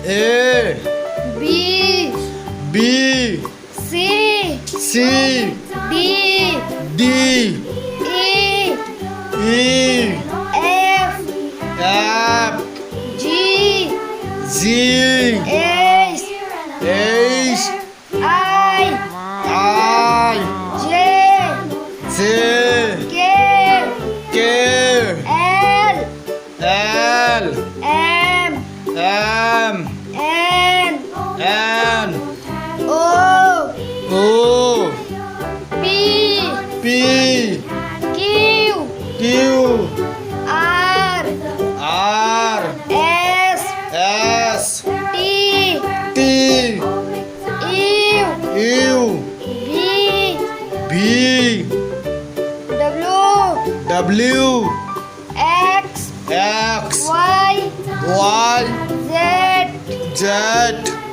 A B B C C D D E E F F G G H H I I J J K K L L M M N N O O P P Q Q R R S S T T U U V B W W X X Y Y Z Z